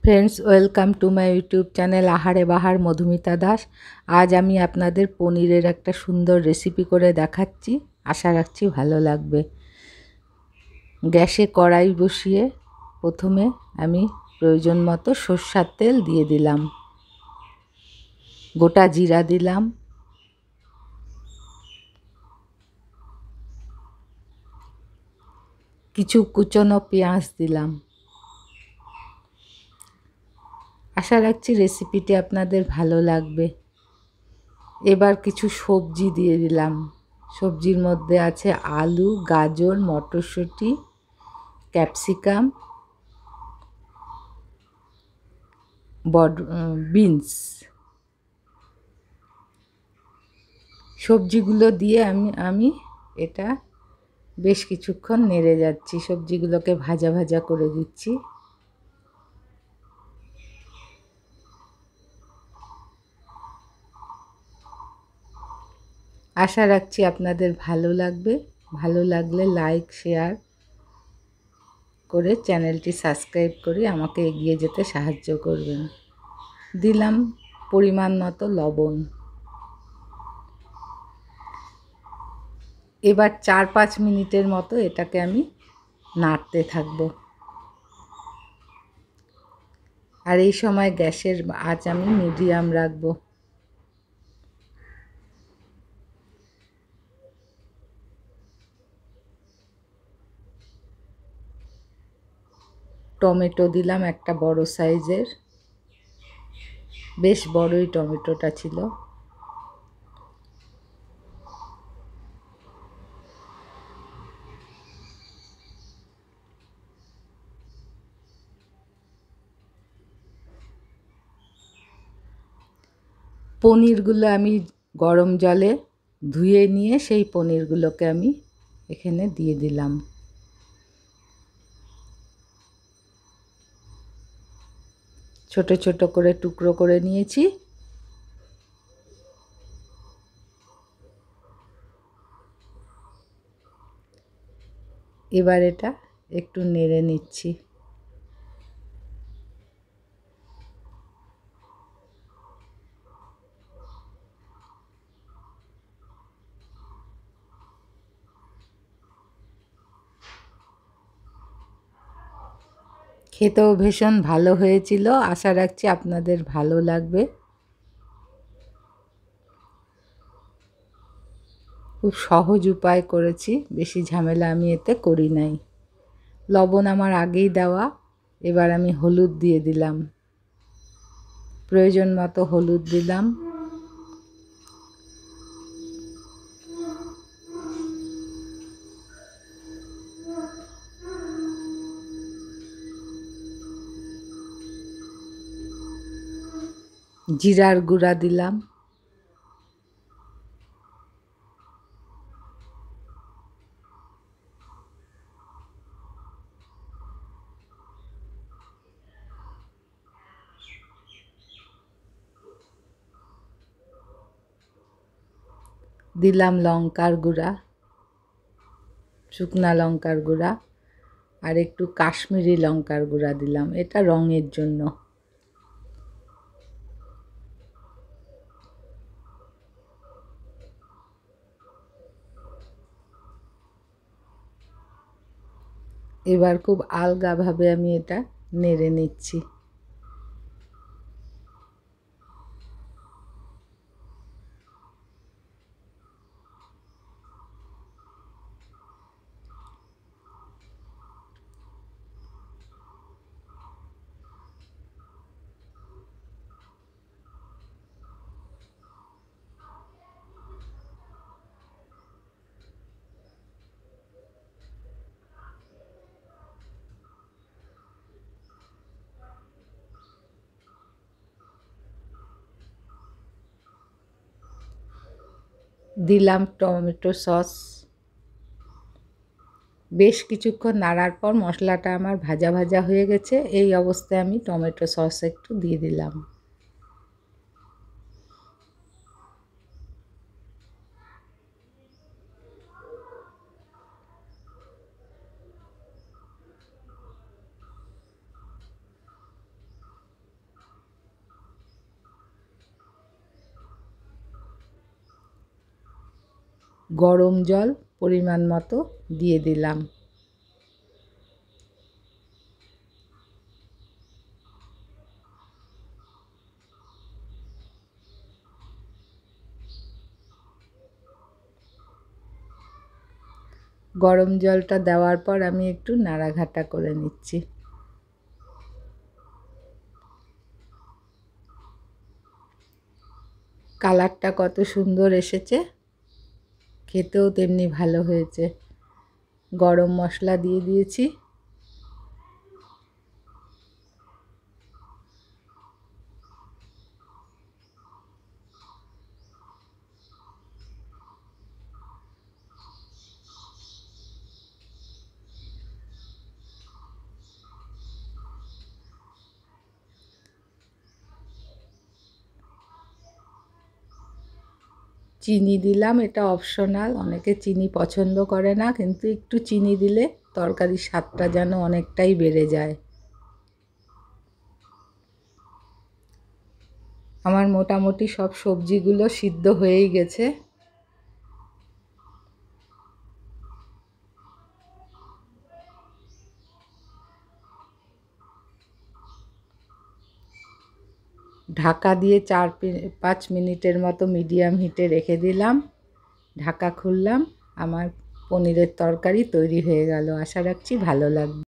Friends, welcome to my YouTube channel আহারে বাহার মধুমিতা দাস। আজ আমি আপনাদের পনিরের একটা সুন্দর রেসিপি করে দেখাচ্ছি। আশা রাখছি ভালো লাগবে। গ্যাসে কড়াই বসিয়ে প্রথমে আমি প্রয়োজন মতো সরষের তেল দিয়ে দিলাম, গোটা জিরা দিলাম, কিছু কুচনো পেঁয়াজ দিলাম। আশা রাখছি রেসিপিটি আপনাদের ভালো লাগবে। এবার কিছু সবজি দিয়ে দিলাম। সবজির মধ্যে আছে আলু, গাজর, মটরশুঁটি, ক্যাপসিকাম, বিনস। সবজিগুলো দিয়ে আমি এটা বেশ কিছুক্ষণ নেড়ে যাচ্ছি। সবজিগুলোকে ভাজা ভাজা করে দিচ্ছি। আশা রাখছি আপনাদের ভালো লাগবে। ভালো লাগলে লাইক, শেয়ার করে চ্যানেলটি সাবস্ক্রাইব করে আমাকে এগিয়ে যেতে সাহায্য করবেন। দিলাম পরিমাণ মতো লবণ। এবার 4-5 মিনিটের মতো এটাকে আমি নাড়তে থাকব। আর এই সময় গ্যাসের আঁচ আমি মিডিয়াম রাখব। টমেটো দিলাম একটা বড় সাইজের, বেশ বড়ই টমেটোটা ছিল। পনিরগুলো আমি গরম জলে ধুয়ে নিয়ে সেই পনিরগুলোকে আমি এখানে দিয়ে দিলাম। ছোট ছোট করে টুকরো করে নিয়েছি। এবার এটা একটু নেড়ে নিচ্ছি। খেতেও ভীষণ ভালো হয়েছিল। আশা রাখছি আপনাদের ভালো লাগবে। খুব সহজ উপায় করেছি, বেশি ঝামেলা আমি এতে করি নাই। লবণ আমার আগেই দেওয়া। এবার আমি হলুদ দিয়ে দিলাম, প্রয়োজন মতো হলুদ দিলাম। জিরার গুঁড়া দিলাম। দিলাম লঙ্কার গুঁড়া, শুকনা লঙ্কার গুঁড়া, আর একটু কাশ্মীরি লঙ্কার গুঁড়া দিলাম, এটা রঙের জন্য। এবার খুব আলগাভাবে আমি এটা নেড়ে নিচ্ছি। দিলাম টমেটো সস। বেশ কিছুক্ষণ নাড়ার পর মশলাটা আমার ভাজা ভাজা হয়ে গেছে। এই অবস্থায় আমি টমেটো সস একটু দিয়ে দিলাম। গরম জল পরিমাণ মতো দিয়ে দিলাম। গরম জলটা দেওয়ার পর আমি একটু নাড়াঘাটা করে নিচ্ছি। কালারটা কত সুন্দর এসেছে, খেতেও তেমনি ভালো হয়েছে। গরম মশলা দিয়ে দিয়েছি। চিনি দিলাম, এটা অপশনাল, অনেকে চিনি পছন্দ করে না, কিন্তু একটু চিনি দিলে তরকারির স্বাদটা যেন অনেকটাই বেড়ে যায়। আমার মোটামুটি সব সবজিগুলো সিদ্ধ হয়েই গেছে। ঢাকা দিয়ে 4-5 মিনিটের মতো মিডিয়াম হিটে রেখে দিলাম। ঢাকা খুললাম, আমার পনিরের তরকারি তৈরি হয়ে গেল। আশা রাখছি ভালো লাগবে।